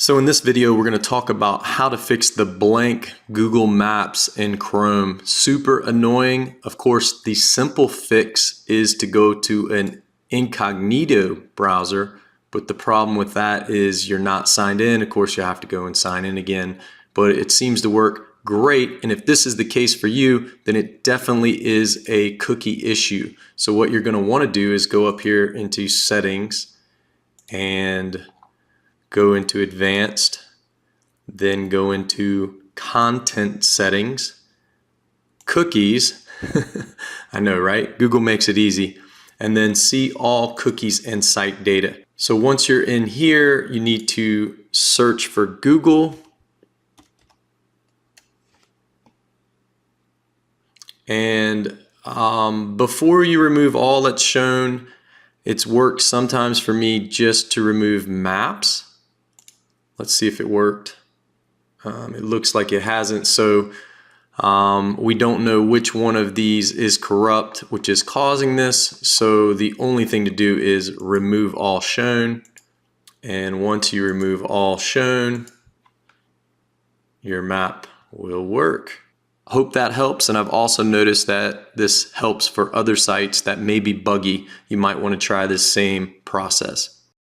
So in this video, we're going to talk about how to fix the blank Google Maps in Chrome. Super annoying. Of course, the simple fix is to go to an incognito browser, but the problem with that is you're not signed in. Of course, you have to go and sign in again, but it seems to work great. And if this is the case for you, then it definitely is a cookie issue. So what you're going to want to do is go up here into settings and go into advanced, then go into content settings, cookies, I know, right? Google makes it easy, and then see all cookies and site data. So once you're in here, you need to search for Google, and before you remove all that's shown, it's worked sometimes for me just to remove maps. Let's see if it worked. It looks like it hasn't. So we don't know which one of these is corrupt, which is causing this. So the only thing to do is remove all shown. And once you remove all shown, your map will work. I hope that helps. And I've also noticed that this helps for other sites that may be buggy. You might want to try this same process.